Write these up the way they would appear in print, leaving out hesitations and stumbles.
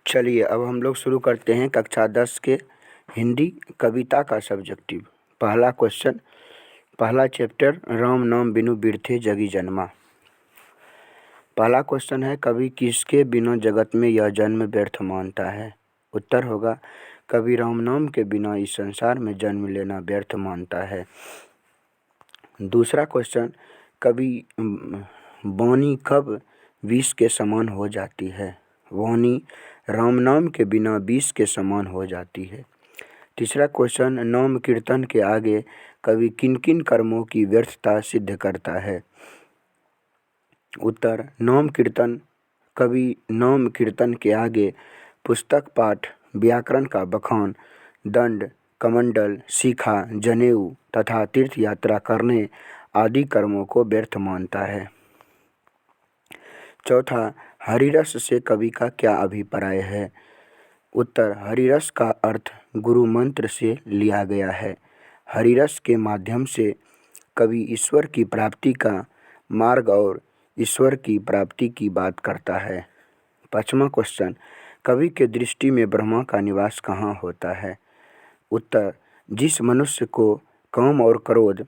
चलिए अब हम लोग शुरू करते हैं कक्षा 10 के हिंदी कविता का सब्जेक्टिव। पहला क्वेश्चन, पहला चैप्टर, राम नाम बिनु बिरथे जगी जन्मा। पहला क्वेश्चन है, कवि किसके बिना जगत में यह जन्म व्यर्थ मानता है। उत्तर होगा, कवि राम नाम के बिना इस संसार में जन्म लेना व्यर्थ मानता है। दूसरा क्वेश्चन, कवि वाणी कब विष के समान हो जाती है। वाणी राम नाम के बिना विष के समान हो जाती है। तीसरा क्वेश्चन, नाम कीर्तन के आगे कवि किन किन कर्मों की व्यर्थता सिद्ध करता है। उत्तर, नाम कीर्तन, कवि नाम कीर्तन के आगे पुस्तक पाठ, व्याकरण का बखान, दंड, कमंडल, शिखा, जनेऊ तथा तीर्थ यात्रा करने आदि कर्मों को व्यर्थ मानता है। चौथा, हरिरस से कवि का क्या अभिप्राय है। उत्तर, हरिरस का अर्थ गुरु मंत्र से लिया गया है। हरिरस के माध्यम से कवि ईश्वर की प्राप्ति का मार्ग और ईश्वर की प्राप्ति की बात करता है। पाँचवां क्वेश्चन, कवि के दृष्टि में ब्रह्मा का निवास कहाँ होता है। उत्तर, जिस मनुष्य को काम और क्रोध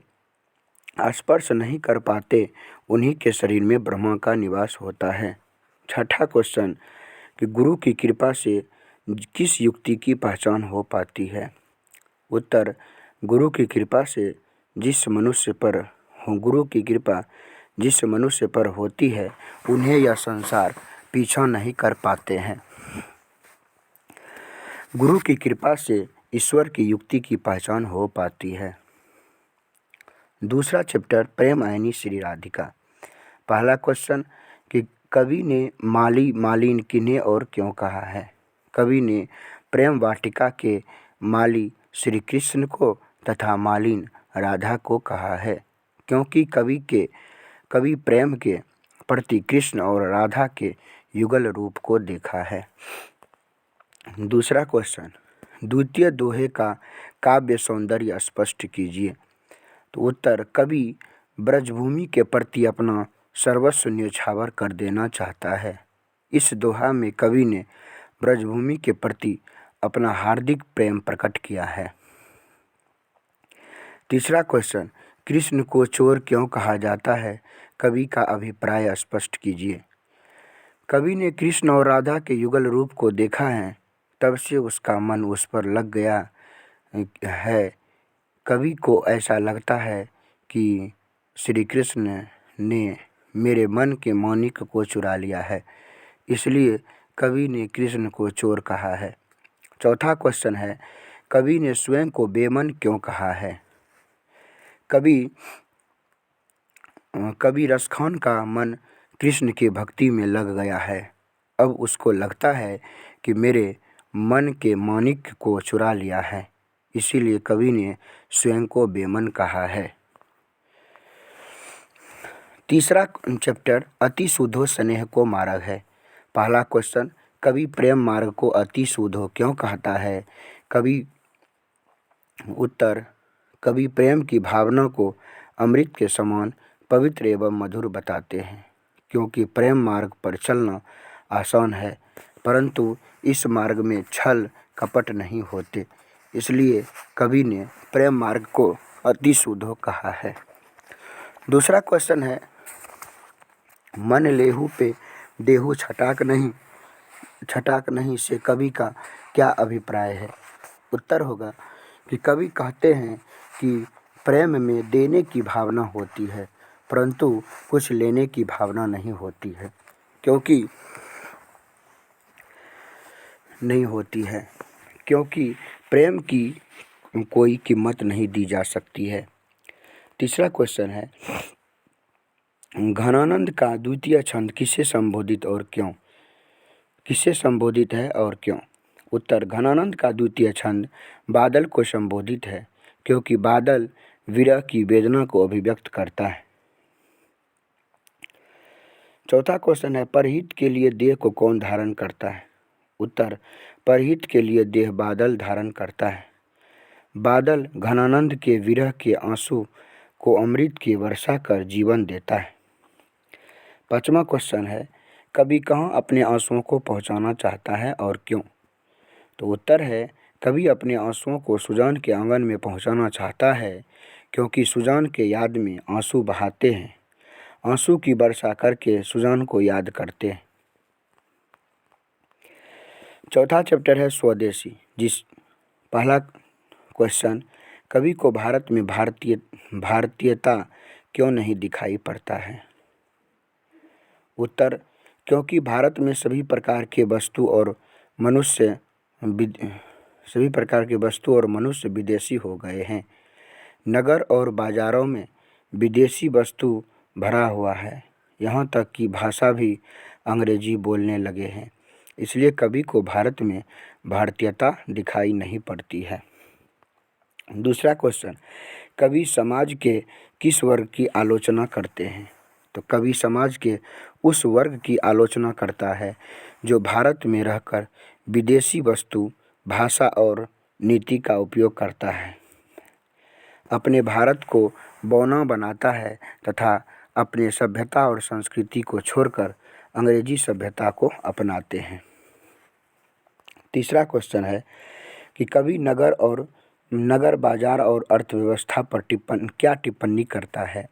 स्पर्श नहीं कर पाते उन्हीं के शरीर में ब्रह्मा का निवास होता है। छठा क्वेश्चन, कि गुरु की कृपा से किस युक्ति की पहचान हो पाती है। उत्तर, गुरु की कृपा से गुरु की कृपा जिस मनुष्य पर होती है उन्हें यह संसार पीछा नहीं कर पाते हैं। गुरु की कृपा से ईश्वर की युक्ति की पहचान हो पाती है। दूसरा चैप्टर, प्रेम आयनी श्री राधिका। पहला क्वेश्चन, कि कवि ने माली मालिन किन्हें और क्यों कहा है। कवि ने प्रेम वाटिका के माली श्री कृष्ण को तथा मालिन राधा को कहा है, क्योंकि कवि प्रेम के प्रति कृष्ण और राधा के युगल रूप को देखा है। दूसरा क्वेश्चन, द्वितीय दोहे का काव्य सौंदर्य स्पष्ट कीजिए। तो उत्तर, कवि ब्रजभूमि के प्रति अपना सर्वस्व न्यौछावर कर देना चाहता है। इस दोहा में कवि ने ब्रजभूमि के प्रति अपना हार्दिक प्रेम प्रकट किया है। तीसरा क्वेश्चन, कृष्ण को चोर क्यों कहा जाता है, कवि का अभिप्राय स्पष्ट कीजिए। कवि ने कृष्ण और राधा के युगल रूप को देखा है, तब से उसका मन उस पर लग गया है। कवि को ऐसा लगता है कि श्री कृष्ण ने मेरे मन के माणिक को चुरा लिया है, इसलिए कवि ने कृष्ण को चोर कहा है। चौथा क्वेश्चन है, कवि ने स्वयं को बेमन क्यों कहा है। कवि रसखान का मन कृष्ण की भक्ति में लग गया है। अब उसको लगता है कि मेरे मन के माणिक को चुरा लिया है, इसीलिए कवि ने स्वयं को बेमन कहा है। तीसरा चैप्टर, अति सुधो स्नेह को मार्ग है। पहला क्वेश्चन, कवि प्रेम मार्ग को अति सुधो क्यों कहता है। उत्तर, कवि प्रेम की भावना को अमृत के समान पवित्र एवं मधुर बताते हैं, क्योंकि प्रेम मार्ग पर चलना आसान है, परंतु इस मार्ग में छल कपट नहीं होते, इसलिए कवि ने प्रेम मार्ग को अति सुधो कहा है। दूसरा क्वेश्चन है, मन लेहू पे देहू छटाक नहीं से कवि का क्या अभिप्राय है। उत्तर होगा कि कवि कहते हैं कि प्रेम में देने की भावना होती है, परंतु कुछ लेने की भावना नहीं होती है, क्योंकि प्रेम की कोई कीमत नहीं दी जा सकती है। तीसरा क्वेश्चन है, घनानंद का द्वितीय छंद किसे संबोधित है और क्यों। उत्तर, घनानंद का द्वितीय छंद बादल को संबोधित है, क्योंकि बादल विरह की वेदना को अभिव्यक्त करता है। चौथा क्वेश्चन है, परहित के लिए देह को कौन धारण करता है। उत्तर, परहित के लिए देह बादल धारण करता है। बादल घनानंद के विरह के आंसू को अमृत की वर्षा कर जीवन देता है। पांचवा क्वेश्चन है, कवि कहाँ अपने आंसुओं को पहुँचाना चाहता है और क्यों? तो उत्तर है, कवि अपने आंसुओं को सुजान के आंगन में पहुँचाना चाहता है क्योंकि सुजान के याद में आंसू बहाते हैं, आंसू की वर्षा करके सुजान को याद करते हैं। चौथा चैप्टर है स्वदेशी। पहला क्वेश्चन, कवि को भारत में भारतीयता क्यों नहीं दिखाई पड़ता है? उत्तर, क्योंकि भारत में सभी प्रकार के वस्तु और मनुष्य विदेशी हो गए हैं। नगर और बाजारों में विदेशी वस्तु भरा हुआ है, यहाँ तक कि भाषा भी अंग्रेजी बोलने लगे हैं। इसलिए कवि को भारत में भारतीयता दिखाई नहीं पड़ती है। दूसरा क्वेश्चन, कवि समाज के किस वर्ग की आलोचना करते हैं? तो कवि समाज के उस वर्ग की आलोचना करता है जो भारत में रहकर विदेशी वस्तु, भाषा और नीति का उपयोग करता है, अपने भारत को बौना बनाता है तथा अपने सभ्यता और संस्कृति को छोड़कर अंग्रेजी सभ्यता को अपनाते हैं। तीसरा क्वेश्चन है कि कवि नगर बाजार और अर्थव्यवस्था पर क्या टिप्पणी करता है?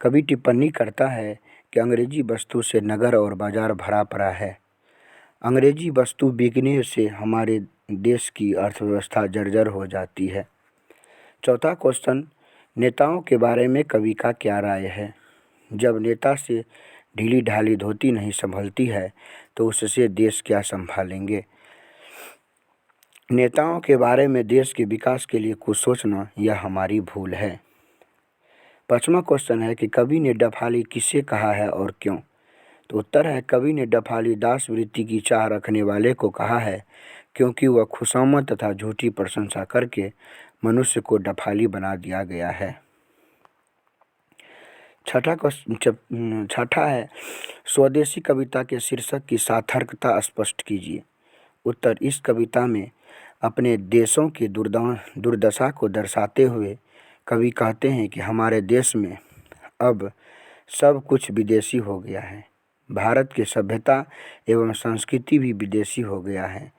कवि टिप्पणी करता है कि अंग्रेजी वस्तु से नगर और बाजार भरा पड़ा है। अंग्रेजी वस्तु बिकने से हमारे देश की अर्थव्यवस्था जर्जर हो जाती है। चौथा क्वेश्चन, नेताओं के बारे में कवि का क्या राय है? जब नेता से ढीली ढाली धोती नहीं संभलती है तो उससे देश क्या संभालेंगे? नेताओं के बारे में देश के विकास के लिए कुछ सोचना यह हमारी भूल है। पांचवा क्वेश्चन है कि कवि ने डफाली किसे कहा है और क्यों? तो उत्तर है, कवि ने डफाली दास वृत्ति की चाह रखने वाले को कहा है क्योंकि वह खुशामद तथा झूठी प्रशंसा करके मनुष्य को डफाली बना दिया गया है। छठा है, स्वदेशी कविता के शीर्षक की सार्थकता स्पष्ट कीजिए। उत्तर, इस कविता में अपने देशों की दुर्दशा को दर्शाते हुए कवि कहते हैं कि हमारे देश में अब सब कुछ विदेशी हो गया है। भारत की सभ्यता एवं संस्कृति भी विदेशी हो गया है।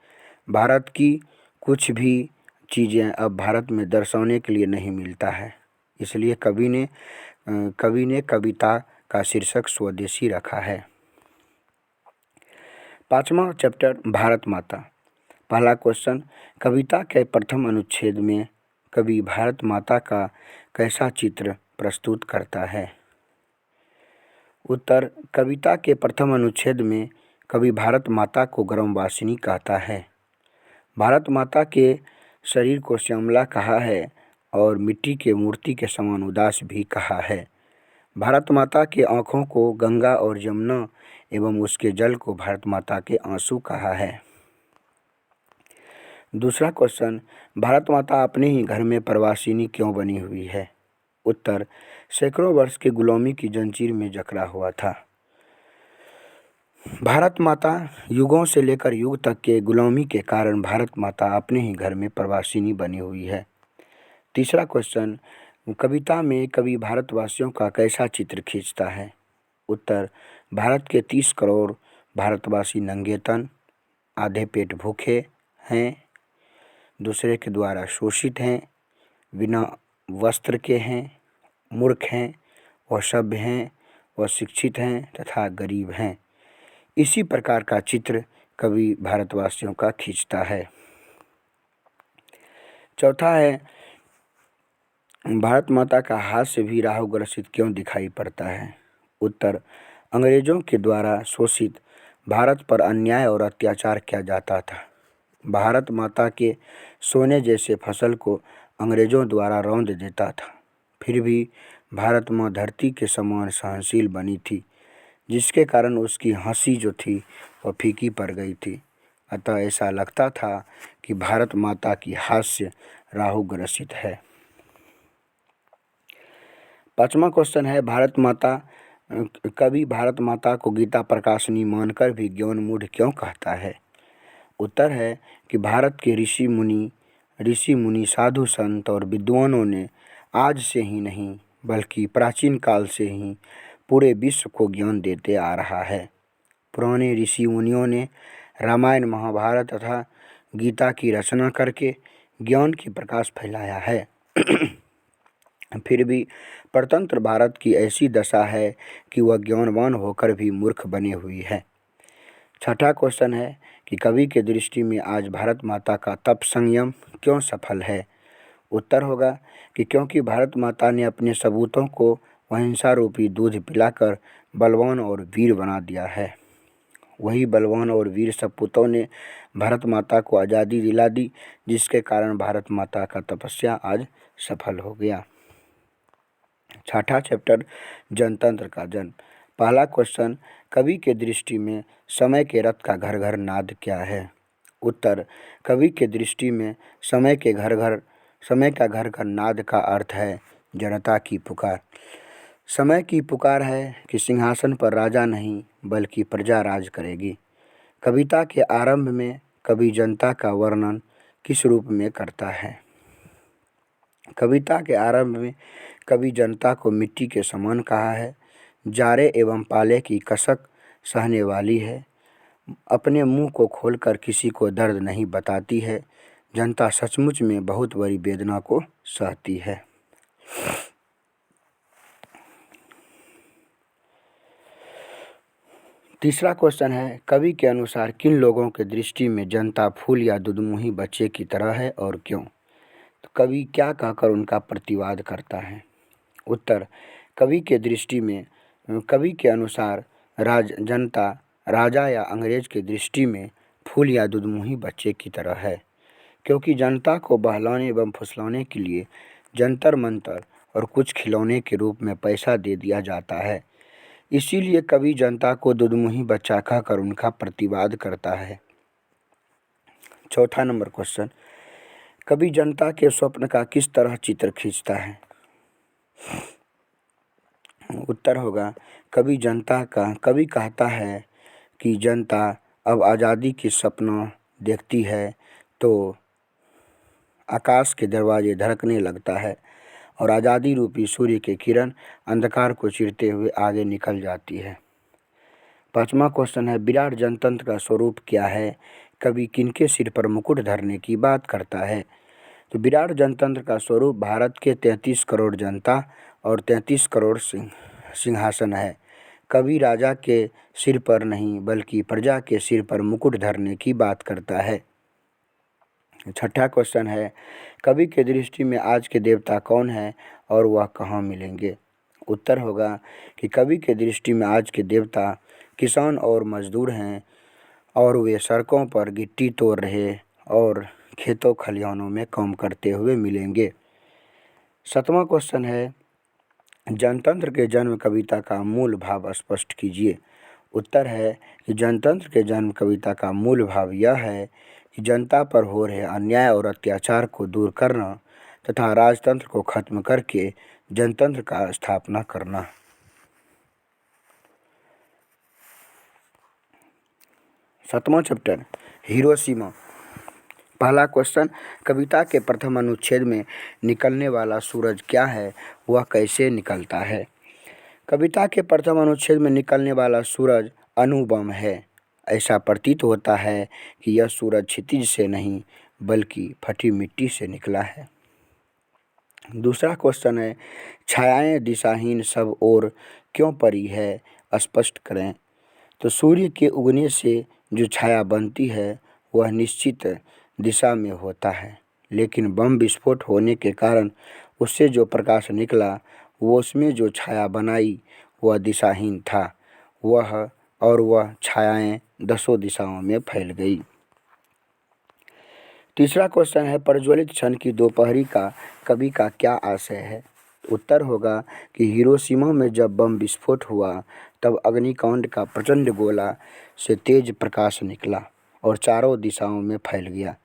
भारत की कुछ भी चीज़ें अब भारत में दर्शाने के लिए नहीं मिलता है। इसलिए कवि ने कविता का शीर्षक स्वदेशी रखा है। पांचवा चैप्टर, भारत माता। पहला क्वेश्चन, कविता के प्रथम अनुच्छेद में कवि भारत माता का कैसा चित्र प्रस्तुत करता है? उत्तर, कविता के प्रथम अनुच्छेद में कवि भारत माता को गर्भवासिनी कहता है। भारत माता के शरीर को श्यामला कहा है और मिट्टी के मूर्ति के समान उदास भी कहा है। भारत माता के आँखों को गंगा और यमुना एवं उसके जल को भारत माता के आंसू कहा है। दूसरा क्वेश्चन, भारत माता अपने ही घर में प्रवासिनी क्यों बनी हुई है? उत्तर, सैकड़ों वर्ष की गुलामी की जंजीर में जकड़ा हुआ था। भारत माता युगों से लेकर युग तक के गुलामी के कारण भारत माता अपने ही घर में प्रवासिनी बनी हुई है। तीसरा क्वेश्चन, कविता में कवि भारतवासियों का कैसा चित्र खींचता है? उत्तर, भारत के 30 करोड़ भारतवासी नंगे तन, आधे पेट भूखे हैं, दूसरे के द्वारा शोषित हैं, बिना वस्त्र के हैं, मूर्ख हैं, वह सभ्य हैं, वह शिक्षित हैं तथा गरीब हैं। इसी प्रकार का चित्र कवि भारतवासियों का खींचता है। चौथा है, भारत माता का हास्य भी राहुग्रसित क्यों दिखाई पड़ता है? उत्तर, अंग्रेजों के द्वारा शोषित भारत पर अन्याय और अत्याचार किया जाता था। भारत माता के सोने जैसे फसल को अंग्रेजों द्वारा रौंद देता था। फिर भी भारत माँ धरती के समान सहनशील बनी थी, जिसके कारण उसकी हंसी जो थी वह फीकी पड़ गई थी। अतः ऐसा लगता था कि भारत माता की हास्य राहुग्रसित है। पांचवा क्वेश्चन है, कवि भारत माता को गीता प्रकाशनी मानकर भी ज्ञानमूढ़ क्यों कहता है? उत्तर है कि भारत के ऋषि मुनि साधु संत और विद्वानों ने आज से ही नहीं बल्कि प्राचीन काल से ही पूरे विश्व को ज्ञान देते आ रहा है। पुराने ऋषि मुनियों ने रामायण, महाभारत तथा गीता की रचना करके ज्ञान की प्रकाश फैलाया है। फिर भी परतंत्र भारत की ऐसी दशा है कि वह ज्ञानवान होकर भी मूर्ख बनी हुई है। छठा क्वेश्चन है कि कवि के दृष्टि में आज भारत माता का तप संयम क्यों सफल है। उत्तर होगा कि क्योंकि भारत माता ने अपने सपूतों को अहिंसा रूपी दूध पिलाकर बलवान और वीर बना दिया है। वही बलवान और वीर सपूतों ने भारत माता को आज़ादी दिला दी, जिसके कारण भारत माता का तपस्या आज सफल हो गया। छठा चैप्टर जनतंत्र का जन्म। पहला क्वेश्चन, कवि के दृष्टि में समय के रथ का घर घर नाद क्या है। उत्तर, कवि के दृष्टि में समय का घर घर नाद का अर्थ है जनता की पुकार। समय की पुकार है कि सिंहासन पर राजा नहीं बल्कि प्रजा राज करेगी। कविता के आरंभ में कवि जनता का वर्णन किस रूप में करता है। कविता के आरंभ में कवि जनता को मिट्टी के समान कहा है, जारे एवं पाले की कसक सहने वाली है, अपने मुंह को खोलकर किसी को दर्द नहीं बताती है, जनता सचमुच में बहुत बड़ी वेदना को सहती है। तीसरा क्वेश्चन है, कवि के अनुसार किन लोगों के दृष्टि में जनता फूल या दुधमुही बच्चे की तरह है और क्यों। तो कवि क्या कहकर उनका प्रतिवाद करता है। उत्तर, कवि के अनुसार जनता राजा या अंग्रेज के दृष्टि में फूल या दुधमुही बच्चे की तरह है, क्योंकि जनता को बहलाने एवं फुसलाने के लिए जंतर मंतर और कुछ खिलौने के रूप में पैसा दे दिया जाता है। इसीलिए कवि जनता को दुधमुही बच्चा कहकर उनका प्रतिवाद करता है। चौथा नंबर क्वेश्चन, कवि जनता के स्वप्न का किस तरह चित्र खींचता है। उत्तर होगा, कवि कहता है कि जनता अब आज़ादी के सपना देखती है तो आकाश के दरवाजे धड़कने लगता है और आज़ादी रूपी सूर्य के किरण अंधकार को चीरते हुए आगे निकल जाती है। पांचवा क्वेश्चन है, विराट जनतंत्र का स्वरूप क्या है। कवि किनके सिर पर मुकुट धरने की बात करता है। तो विराट जनतंत्र का स्वरूप भारत के 33 करोड़ जनता और 33 करोड़ सिंहासन है। कवि राजा के सिर पर नहीं बल्कि प्रजा के सिर पर मुकुट धरने की बात करता है। छठा क्वेश्चन है, कवि के दृष्टि में आज के देवता कौन है और वह कहाँ मिलेंगे। उत्तर होगा कि कवि के दृष्टि में आज के देवता किसान और मजदूर हैं और वे सड़कों पर गिट्टी तोड़ रहे और खेतों खलिहानों में काम करते हुए मिलेंगे। सातवां क्वेश्चन है, जनतंत्र के जन्म कविता का मूल भाव स्पष्ट कीजिए। उत्तर है कि जनतंत्र के जन्म कविता का मूल भाव यह है कि जनता पर हो रहे अन्याय और अत्याचार को दूर करना तथा राजतंत्र को खत्म करके जनतंत्र का स्थापना करना। सातवां चैप्टर, हिरोशिमा। पहला क्वेश्चन, कविता के प्रथम अनुच्छेद में निकलने वाला सूरज क्या है, वह कैसे निकलता है। कविता के प्रथम अनुच्छेद में निकलने वाला सूरज अणुबम है। ऐसा प्रतीत होता है कि यह सूरज क्षितिज से नहीं बल्कि फटी मिट्टी से निकला है। दूसरा क्वेश्चन है, छायाएं दिशाहीन सब ओर क्यों पड़ी है, स्पष्ट करें। तो सूर्य के उगने से जो छाया बनती है वह निश्चित दिशा में होता है, लेकिन बम विस्फोट होने के कारण उससे जो प्रकाश निकला वो उसमें जो छाया बनाई वह दिशाहीन था, वह छायाएं दसों दिशाओं में फैल गई। तीसरा क्वेश्चन है, प्रज्वलित क्षण की दोपहरी का कवि का क्या आशय है। उत्तर होगा कि हिरोशिमा में जब बम विस्फोट हुआ तब अग्निकांड का प्रचंड गोला से तेज प्रकाश निकला और चारों दिशाओं में फैल गया।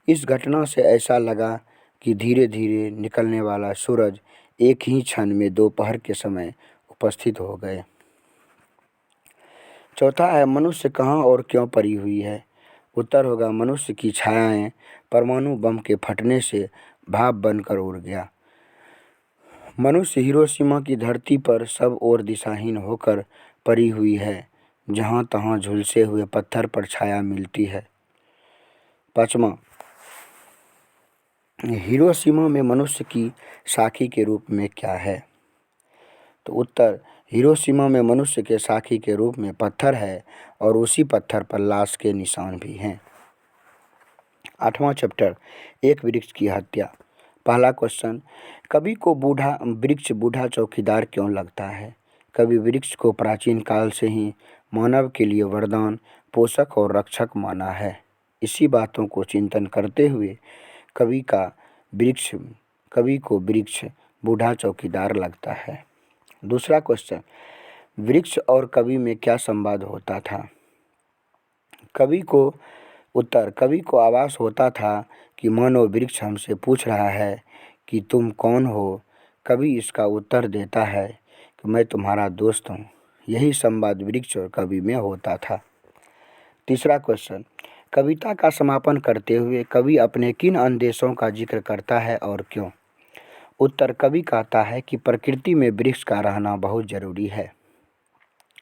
इस घटना से ऐसा लगा कि धीरे धीरे निकलने वाला सूरज एक ही क्षण में दोपहर के समय उपस्थित हो गए। चौथा है, मनुष्य कहाँ और क्यों पड़ी हुई है। उत्तर होगा, मनुष्य की छायाएं परमाणु बम के फटने से भाप बनकर उड़ गया। मनुष्य हिरोशिमा की धरती पर सब ओर दिशाहीन होकर पड़ी हुई है। जहाँ तहाँ झुलसे हुए पत्थर पर छाया मिलती है। 5वां, हिरोशिमा में मनुष्य की साखी के रूप में क्या है? तो उत्तर, हिरोशिमा में मनुष्य के साखी के रूप में पत्थर है और उसी पत्थर पर लाश के निशान भी हैं। 8वां चैप्टर, एक वृक्ष की हत्या। पहला क्वेश्चन, कवि को वृक्ष बूढ़ा चौकीदार क्यों लगता है? कवि वृक्ष को प्राचीन काल से ही मानव के लिए वरदान, पोषक और रक्षक माना है। इसी बातों को चिंतन करते हुए कवि को वृक्ष बूढ़ा चौकीदार लगता है। दूसरा क्वेश्चन, वृक्ष और कवि में क्या संवाद होता था? उत्तर, कवि को आभास होता था कि मानो वृक्ष हमसे पूछ रहा है कि तुम कौन हो। कवि इसका उत्तर देता है कि मैं तुम्हारा दोस्त हूँ। यही संवाद वृक्ष और कवि में होता था। तीसरा क्वेश्चन, कविता का समापन करते हुए कवि अपने किन अंदेशों का जिक्र करता है और क्यों? उत्तर, कवि कहता है कि प्रकृति में वृक्ष का रहना बहुत जरूरी है।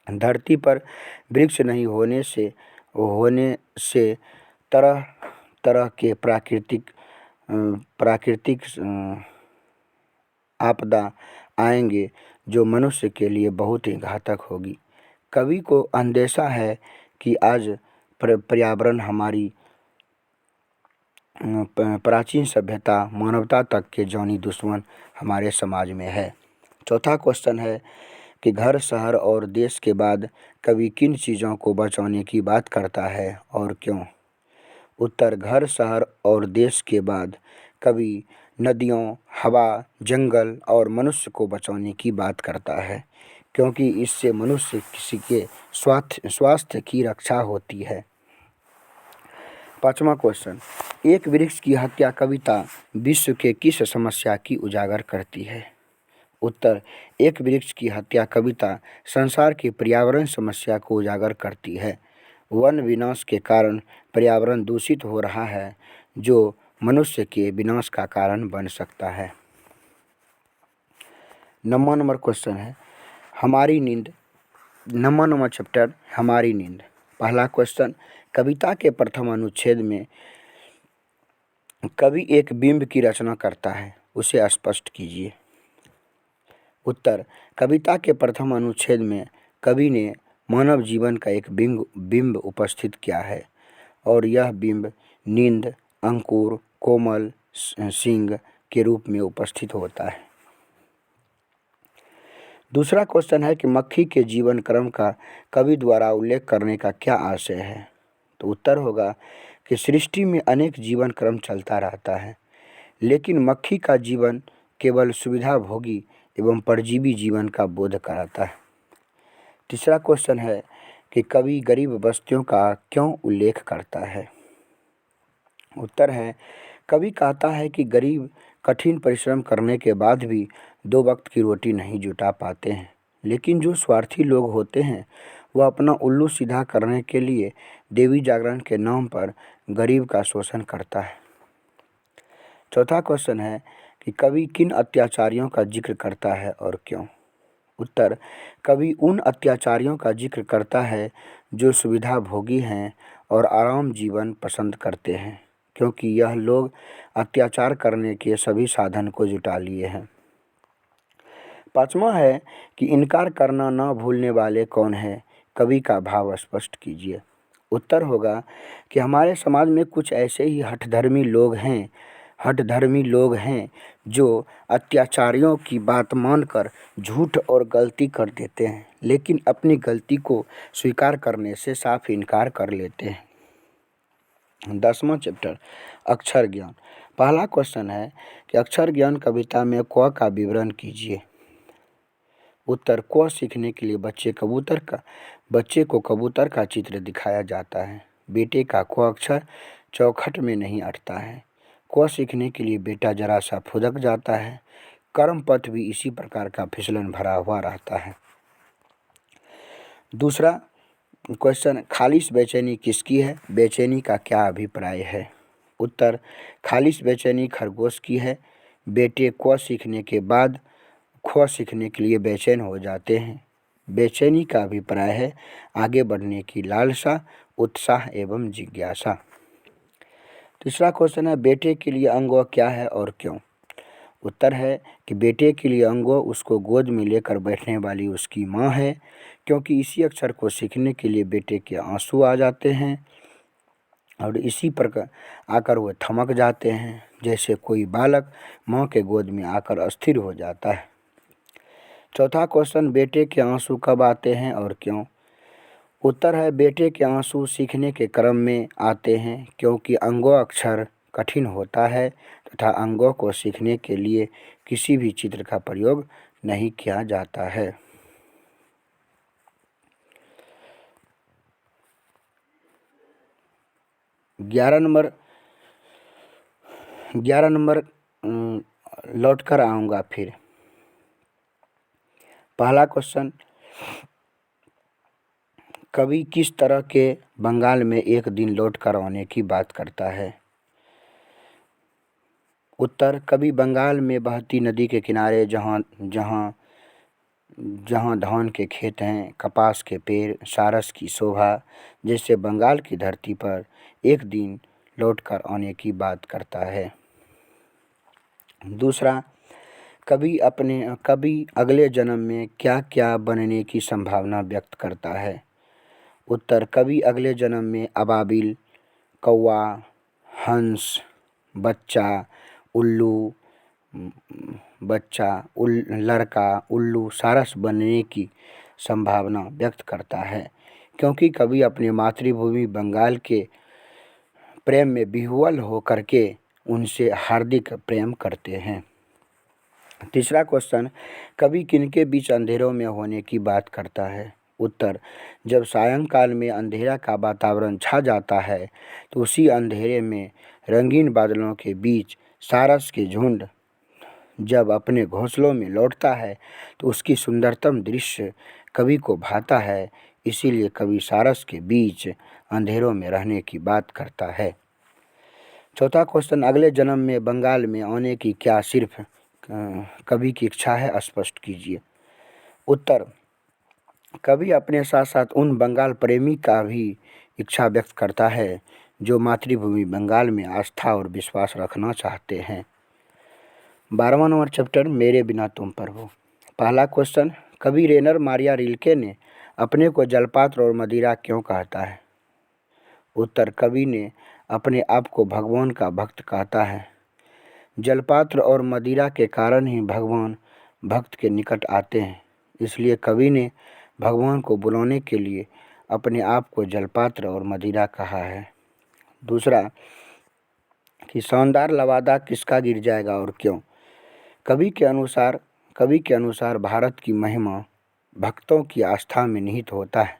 धरती पर वृक्ष नहीं होने से तरह तरह के प्राकृतिक आपदा आएंगे जो मनुष्य के लिए बहुत ही घातक होगी। कवि को अंदेशा है कि आज पर्यावरण हमारी प्राचीन सभ्यता मानवता तक के जानी दुश्मन हमारे समाज में है। चौथा क्वेश्चन है कि घर, शहर और देश के बाद कवि किन चीज़ों को बचाने की बात करता है और क्यों? उत्तर, घर, शहर और देश के बाद कवि नदियों, हवा, जंगल और मनुष्य को बचाने की बात करता है, क्योंकि इससे मनुष्य किसी के स्वास्थ्य की रक्षा होती है। 5वां क्वेश्चन, एक वृक्ष की हत्या कविता विश्व के किस समस्या की उजागर करती है? उत्तर, एक वृक्ष की हत्या कविता संसार की पर्यावरण समस्या को उजागर करती है। वन विनाश के कारण पर्यावरण दूषित हो रहा है, जो मनुष्य के विनाश का कारण बन सकता है। 9वां नंबर क्वेश्चन है हमारी नींद। 9वां नंबर चैप्टर, हमारी नींद। पहला क्वेश्चन, कविता के प्रथम अनुच्छेद में कवि एक बिंब की रचना करता है, उसे स्पष्ट कीजिए। उत्तर, कविता के प्रथम अनुच्छेद में कवि ने मानव जीवन का एक बिंब उपस्थित किया है और यह बिंब नींद, अंकुर, कोमल सिंग के रूप में उपस्थित होता है। दूसरा क्वेश्चन है कि मक्खी के जीवन क्रम का कवि द्वारा उल्लेख करने का क्या आशय है? तो उत्तर होगा कि सृष्टि में अनेक जीवन क्रम चलता रहता है, लेकिन मक्खी का जीवन केवल सुविधाभोगी एवं परजीवी जीवन का बोध कराता है। तीसरा क्वेश्चन है कि कवि गरीब बस्तियों का क्यों उल्लेख करता है? उत्तर है, कवि कहता है कि गरीब कठिन परिश्रम करने के बाद भी 2 वक्त की रोटी नहीं जुटा पाते हैं, लेकिन जो स्वार्थी लोग होते हैं वह अपना उल्लू सीधा करने के लिए देवी जागरण के नाम पर गरीब का शोषण करता है। चौथा क्वेश्चन है कि कवि किन अत्याचारियों का जिक्र करता है और क्यों? उत्तर, कवि उन अत्याचारियों का जिक्र करता है जो सुविधाभोगी हैं और आराम जीवन पसंद करते हैं, क्योंकि यह लोग अत्याचार करने के सभी साधन को जुटा लिए हैं। 5वां है कि इनकार करना न भूलने वाले कौन है? कवि का भाव स्पष्ट कीजिए। उत्तर होगा कि हमारे समाज में कुछ ऐसे ही हठधर्मी लोग हैं जो अत्याचारियों की बात मानकर झूठ और गलती कर देते हैं, लेकिन अपनी गलती को स्वीकार करने से साफ इनकार कर लेते हैं। 10वां चैप्टर, अक्षर ज्ञान। पहला क्वेश्चन है कि अक्षर ज्ञान कविता में क का विवरण कीजिए। उत्तर, क सीखने के लिए बच्चे को कबूतर का चित्र दिखाया जाता है। बेटे का क अक्षर चौखट में नहीं अटता है। क सीखने के लिए बेटा जरा सा फुदक जाता है। कर्म पथ भी इसी प्रकार का फिसलन भरा हुआ रहता है। दूसरा क्वेश्चन, खालिश बेचैनी किसकी है? बेचैनी का क्या अभिप्राय है? उत्तर, खालिश बेचैनी खरगोश की है। बेटे क सीखने के बाद ख सीखने के लिए बेचैन हो जाते हैं। बेचैनी का अभिप्राय है आगे बढ़ने की लालसा, उत्साह एवं जिज्ञासा। तीसरा क्वेश्चन है बेटे के लिए अंगो क्या है और क्यों। उत्तर है कि बेटे के लिए अंगो उसको गोद में लेकर बैठने वाली उसकी माँ है, क्योंकि इसी अक्षर को सीखने के लिए बेटे के आंसू आ जाते हैं और इसी पर आकर वह थमक जाते हैं, जैसे कोई बालक माँ के गोद में आकर अस्थिर हो जाता है। चौथा क्वेश्चन बेटे के आंसू कब आते हैं और क्यों। उत्तर है बेटे के आंसू सीखने के क्रम में आते हैं, क्योंकि अंगो अक्षर कठिन होता है तथा अंगों को सीखने के लिए किसी भी चित्र का प्रयोग नहीं किया जाता है। ग्यारह नंबर लौट कर आऊँगा फिर। पहला क्वेश्चन, कवि किस तरह के बंगाल में एक दिन लौट कर आने की बात करता है। उत्तर, कवि बंगाल में बहती नदी के किनारे जहाँ धान के खेत हैं, कपास के पेड़, सारस की शोभा जैसे बंगाल की धरती पर एक दिन लौटकर आने की बात करता है। दूसरा, कवि अगले जन्म में क्या क्या बनने की संभावना व्यक्त करता है। उत्तर, कवि अगले जन्म में अबाबिल, कौवा, हंस, बच्चा, उल्लू, लड़का, उल्लू, सारस बनने की संभावना व्यक्त करता है, क्योंकि कवि अपने मातृभूमि बंगाल के प्रेम में विह्वल होकर के उनसे हार्दिक प्रेम करते हैं। तीसरा क्वेश्चन, कवि किनके बीच अंधेरों में होने की बात करता है। उत्तर, जब सायंकाल में अंधेरा का वातावरण छा जाता है तो उसी अंधेरे में रंगीन बादलों के बीच सारस के झुंड जब अपने घोंसलों में लौटता है तो उसकी सुंदरतम दृश्य कवि को भाता है, इसीलिए कवि सारस के बीच अंधेरों में रहने की बात करता है। चौथा क्वेश्चन, अगले जन्म में बंगाल में आने की क्या सिर्फ कवि की इच्छा है, स्पष्ट कीजिए। उत्तर, कवि अपने साथ साथ उन बंगाल प्रेमी का भी इच्छा व्यक्त करता है जो मातृभूमि बंगाल में आस्था और विश्वास रखना चाहते हैं। 12वां नंबर चैप्टर, मेरे बिना तुम पर हो। पहला क्वेश्चन, कवि रेनर मारिया रिल्के ने अपने को जलपात्र और मदिरा क्यों कहता है। उत्तर, कवि ने अपने आप को भगवान का भक्त कहता है। जलपात्र और मदिरा के कारण ही भगवान भक्त के निकट आते हैं, इसलिए कवि ने भगवान को बुलाने के लिए अपने आप को जलपात्र और मदिरा कहा है। दूसरा, कि शानदार लवादा किसका गिर जाएगा और क्यों। कवि के अनुसार भारत की महिमा भक्तों की आस्था में निहित होता है।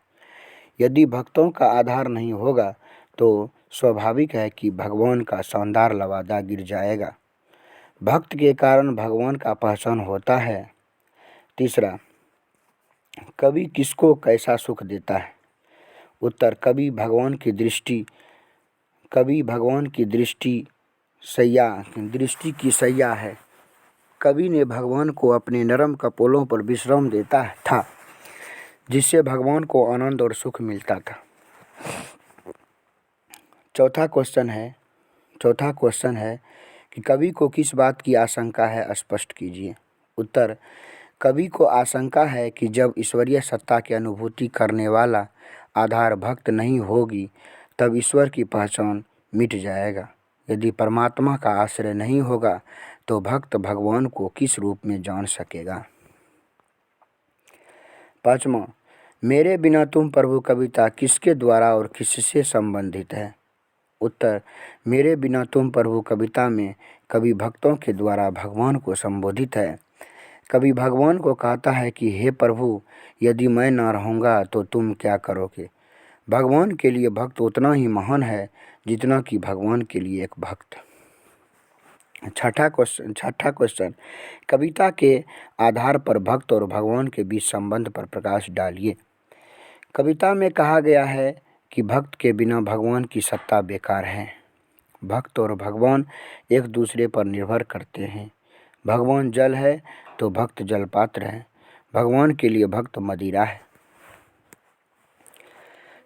यदि भक्तों का आधार नहीं होगा तो स्वाभाविक है कि भगवान का शानदार लवादा गिर जाएगा। भक्त के कारण भगवान का पहचान होता है। तीसरा, कवि किसको कैसा सुख देता है। उत्तर, कवि भगवान की दृष्टि की सैया है। कवि ने भगवान को अपने नरम कपोलों पर विश्राम देता था, जिससे भगवान को आनंद और सुख मिलता था। चौथा क्वेश्चन है कि कवि को किस बात की आशंका है, स्पष्ट कीजिए। उत्तर, कवि को आशंका है कि जब ईश्वरीय सत्ता की अनुभूति करने वाला आधार भक्त नहीं होगी तब ईश्वर की पहचान मिट जाएगा। यदि परमात्मा का आश्रय नहीं होगा तो भक्त भगवान को किस रूप में जान सकेगा। पाँचवां, मेरे बिना तुम प्रभु कविता किसके द्वारा और किससे संबंधित है। उत्तर, मेरे बिना तुम प्रभु कविता में कवि भक्तों के द्वारा भगवान को संबोधित है। कवि भगवान को कहता है कि हे प्रभु, यदि मैं न रहूँगा तो तुम क्या करोगे। भगवान के लिए भक्त उतना ही महान है जितना कि भगवान के लिए एक भक्त। छठा क्वेश्चन, कविता के आधार पर भक्त और भगवान के बीच संबंध पर प्रकाश डालिए। कविता में कहा गया है कि भक्त के बिना भगवान की सत्ता बेकार है। भक्त और भगवान एक दूसरे पर निर्भर करते हैं। भगवान जल है तो भक्त जलपात्र है। भगवान के लिए भक्त मदिरा है।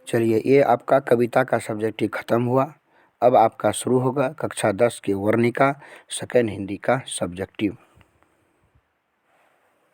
चलिए, ये आपका कविता का सब्जेक्ट ही ख़त्म हुआ। अब आपका शुरू होगा कक्षा 10 की वर्णिका, सेकेंड हिंदी का सब्जेक्टिव।